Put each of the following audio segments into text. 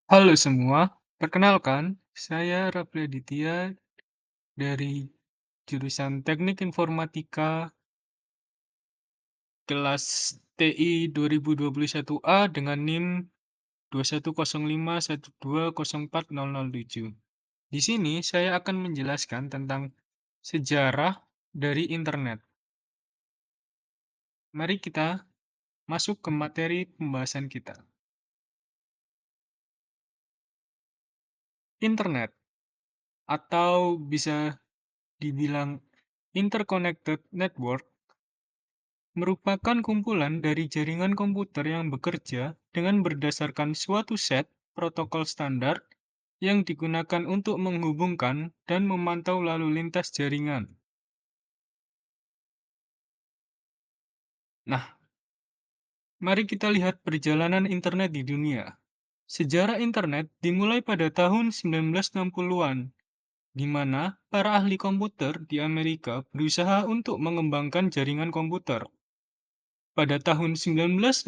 Halo semua, perkenalkan, saya Rafli Aditya dari jurusan Teknik Informatika kelas TI 2021A dengan NIM 210512040007. Di sini saya akan menjelaskan tentang sejarah dari internet. Mari kita masuk ke materi pembahasan kita. Internet atau bisa dibilang interconnected network merupakan kumpulan dari jaringan komputer yang bekerja dengan berdasarkan suatu set protokol standar yang digunakan untuk menghubungkan dan memantau lalu lintas jaringan. Nah, mari kita lihat perjalanan internet di dunia. Sejarah internet dimulai pada tahun 1960-an, di mana para ahli komputer di Amerika berusaha untuk mengembangkan jaringan komputer. Pada tahun 1967,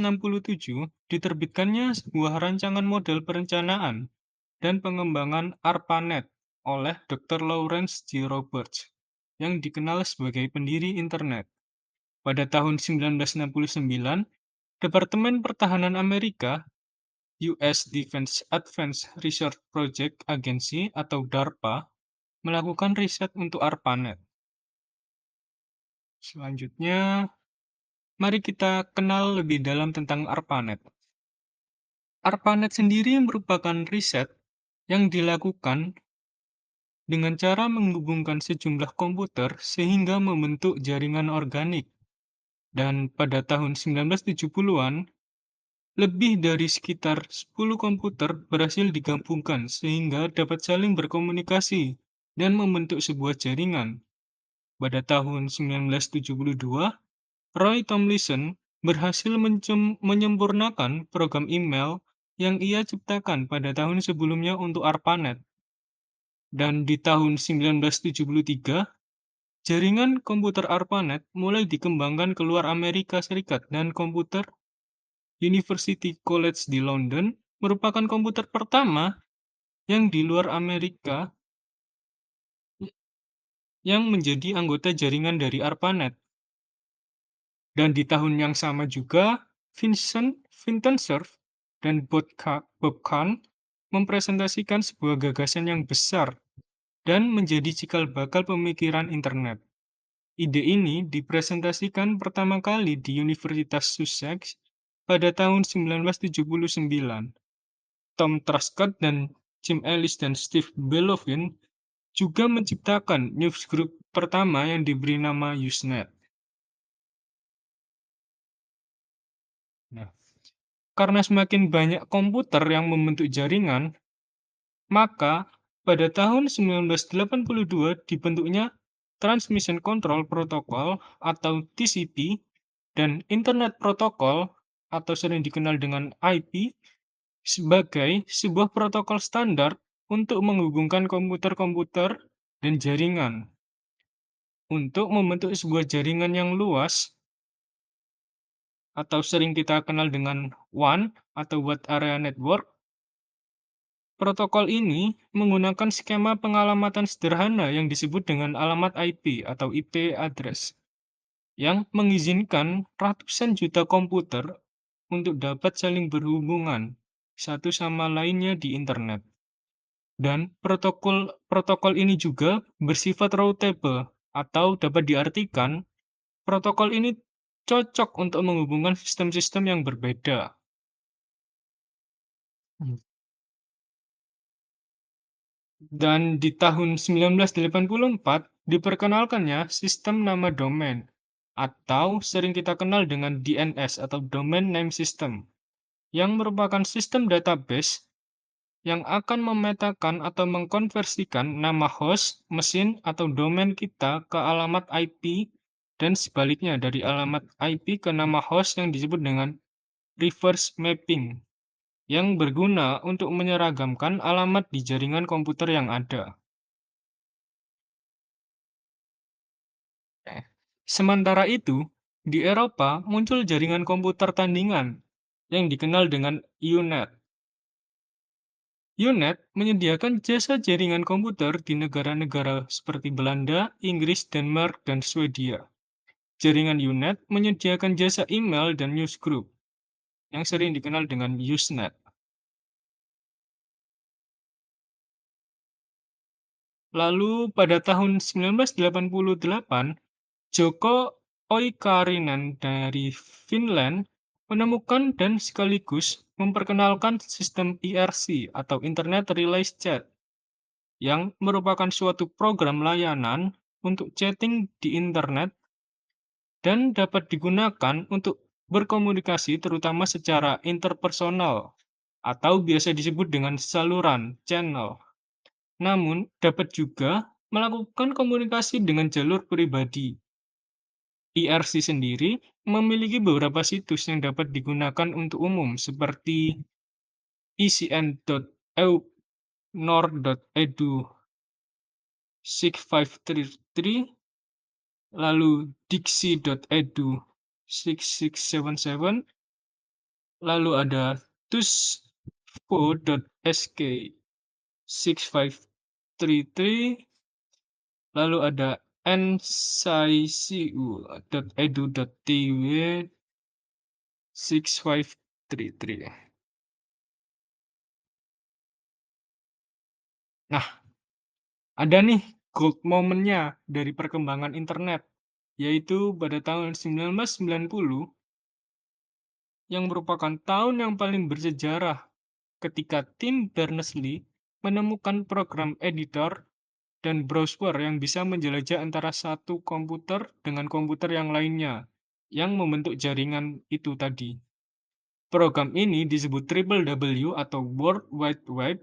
diterbitkannya sebuah rancangan model perencanaan dan pengembangan ARPANET oleh Dr. Lawrence G. Roberts, yang dikenal sebagai pendiri internet. Pada tahun 1969, Departemen Pertahanan Amerika, US Defense Advanced Research Project Agency atau DARPA, melakukan riset untuk ARPANET. Selanjutnya, mari kita kenal lebih dalam tentang ARPANET. ARPANET sendiri merupakan riset yang dilakukan dengan cara menghubungkan sejumlah komputer sehingga membentuk jaringan organik. Dan pada tahun 1970-an, lebih dari sekitar 10 komputer berhasil digabungkan sehingga dapat saling berkomunikasi dan membentuk sebuah jaringan. Pada tahun 1972, Roy Tomlinson berhasil menyempurnakan program email yang ia ciptakan pada tahun sebelumnya untuk ARPANET. Dan di tahun 1973, jaringan komputer ARPANET mulai dikembangkan ke luar Amerika Serikat dan komputer University College di London merupakan komputer pertama yang di luar Amerika yang menjadi anggota jaringan dari ARPANET. Dan di tahun yang sama juga, Vinton Cerf dan Bob Kahn mempresentasikan sebuah gagasan yang besar dan menjadi cikal bakal pemikiran internet. Ide ini dipresentasikan pertama kali di Universitas Sussex pada tahun 1979. Tom Truscott dan Jim Ellis dan Steve Belovin juga menciptakan newsgroup pertama yang diberi nama Usenet. Nah, karena semakin banyak komputer yang membentuk jaringan, maka pada tahun 1982 dibentuknya Transmission Control Protocol atau TCP dan Internet Protocol atau sering dikenal dengan IP sebagai sebuah protokol standar untuk menghubungkan komputer-komputer dan jaringan. Untuk membentuk sebuah jaringan yang luas atau sering kita kenal dengan WAN atau Wide Area Network, protokol ini menggunakan skema pengalamatan sederhana yang disebut dengan alamat IP atau IP address, yang mengizinkan ratusan juta komputer untuk dapat saling berhubungan satu sama lainnya di internet. Dan protokol ini juga bersifat routable atau dapat diartikan protokol ini cocok untuk menghubungkan sistem-sistem yang berbeda. Dan di tahun 1984 diperkenalkannya sistem nama domain atau sering kita kenal dengan DNS atau Domain Name System, yang merupakan sistem database yang akan memetakan atau mengkonversikan nama host, mesin, atau domain kita ke alamat IP dan sebaliknya dari alamat IP ke nama host yang disebut dengan reverse mapping, yang berguna untuk menyeragamkan alamat di jaringan komputer yang ada. Sementara itu, di Eropa muncul jaringan komputer tandingan yang dikenal dengan UNET. Unet menyediakan jasa jaringan komputer di negara-negara seperti Belanda, Inggris, Denmark, dan Swedia. Jaringan Unet menyediakan jasa email dan newsgroup yang sering dikenal dengan Usenet. Lalu pada tahun 1988, Joko Oikarinen dari Finland menemukan dan sekaligus memperkenalkan sistem IRC atau Internet Relay Chat yang merupakan suatu program layanan untuk chatting di internet dan dapat digunakan untuk berkomunikasi terutama secara interpersonal atau biasa disebut dengan saluran channel. Namun dapat juga melakukan komunikasi dengan jalur pribadi. IRC sendiri memiliki beberapa situs yang dapat digunakan untuk umum seperti ecn.eu, nor.edu, sig533, lalu diksi.edu 6677, lalu ada tuspo.sk 6533, lalu ada ncicu.edu.tw 6533. Nah, ada nih gold momennya dari perkembangan internet, yaitu pada tahun 1990 yang merupakan tahun yang paling bersejarah ketika tim Berners-Lee menemukan program editor dan browser yang bisa menjelajah antara satu komputer dengan komputer yang lainnya yang membentuk jaringan itu tadi. Program ini disebut Triple W atau World Wide Web.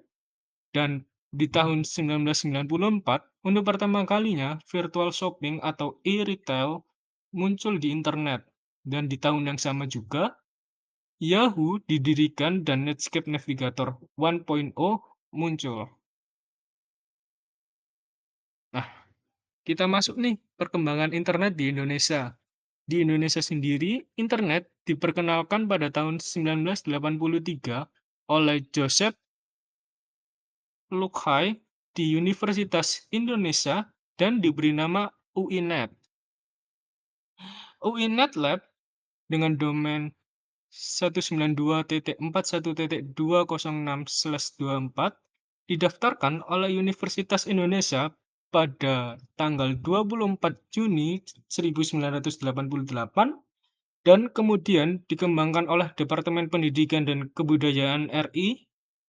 Dan di tahun 1994, untuk pertama kalinya virtual shopping atau e-retail muncul di internet. Dan di tahun yang sama juga, Yahoo didirikan dan Netscape Navigator 1.0 muncul. Nah, kita masuk nih perkembangan internet di Indonesia. Di Indonesia sendiri, internet diperkenalkan pada tahun 1983 oleh Joseph Lukhai di Universitas Indonesia dan diberi nama UINET. UINET Lab dengan domain 192.41.206/24 didaftarkan oleh Universitas Indonesia pada tanggal 24 Juni 1988 dan kemudian dikembangkan oleh Departemen Pendidikan dan Kebudayaan RI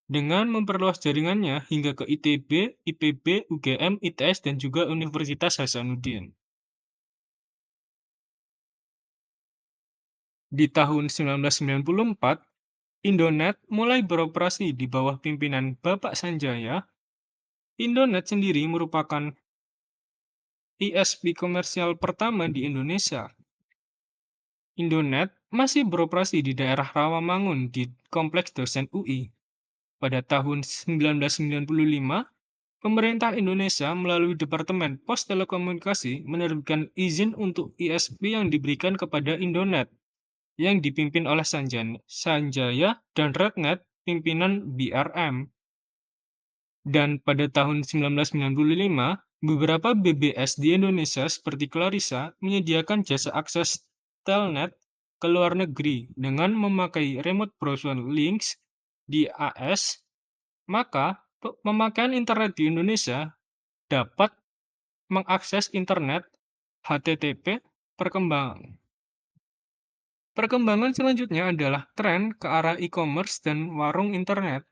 dengan memperluas jaringannya hingga ke ITB, IPB, UGM, ITS, dan juga Universitas Hasanuddin. Di tahun 1994, Indonet mulai beroperasi di bawah pimpinan Bapak Sanjaya. Indonet sendiri merupakan ISP komersial pertama di Indonesia. Indonet masih beroperasi di daerah Rawamangun di Kompleks Dosen UI. Pada tahun 1995, pemerintah Indonesia melalui Departemen Pos Telekomunikasi menerbitkan izin untuk ISP yang diberikan kepada Indonet yang dipimpin oleh Sanjaya dan Rednet pimpinan BRM. Dan pada tahun 1995, beberapa BBS di Indonesia seperti Clarissa menyediakan jasa akses telnet ke luar negeri dengan memakai remote browser links di AS, maka pemakaian internet di Indonesia dapat mengakses internet HTTP perkembangan. Perkembangan selanjutnya adalah tren ke arah e-commerce dan warung internet.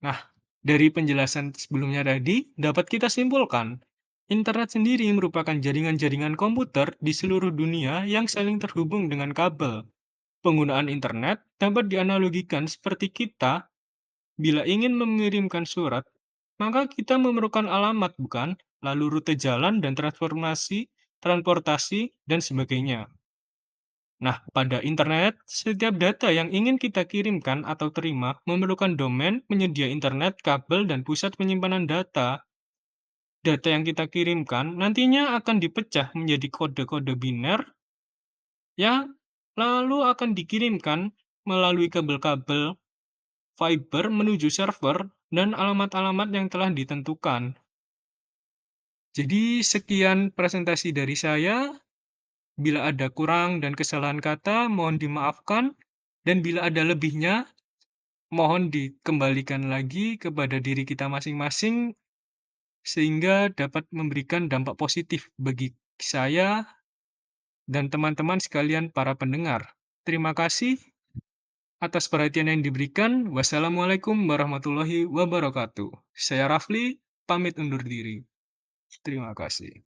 Nah, dari penjelasan sebelumnya tadi, dapat kita simpulkan, internet sendiri merupakan jaringan-jaringan komputer di seluruh dunia yang saling terhubung dengan kabel. Penggunaan internet dapat dianalogikan seperti kita bila ingin mengirimkan surat, maka kita memerlukan alamat, bukan? Lalu rute jalan dan transportasi, dan sebagainya. Nah, pada internet, setiap data yang ingin kita kirimkan atau terima memerlukan domain, penyedia internet, kabel, dan pusat penyimpanan data. Data yang kita kirimkan nantinya akan dipecah menjadi kode-kode biner yang lalu akan dikirimkan melalui kabel-kabel fiber menuju server, dan alamat-alamat yang telah ditentukan. Jadi, sekian presentasi dari saya. Bila ada kurang dan kesalahan kata, mohon dimaafkan, dan bila ada lebihnya, mohon dikembalikan lagi kepada diri kita masing-masing, sehingga dapat memberikan dampak positif bagi saya dan teman-teman sekalian para pendengar. Terima kasih atas perhatian yang diberikan. Wassalamualaikum warahmatullahi wabarakatuh. Saya Rafli, pamit undur diri. Terima kasih.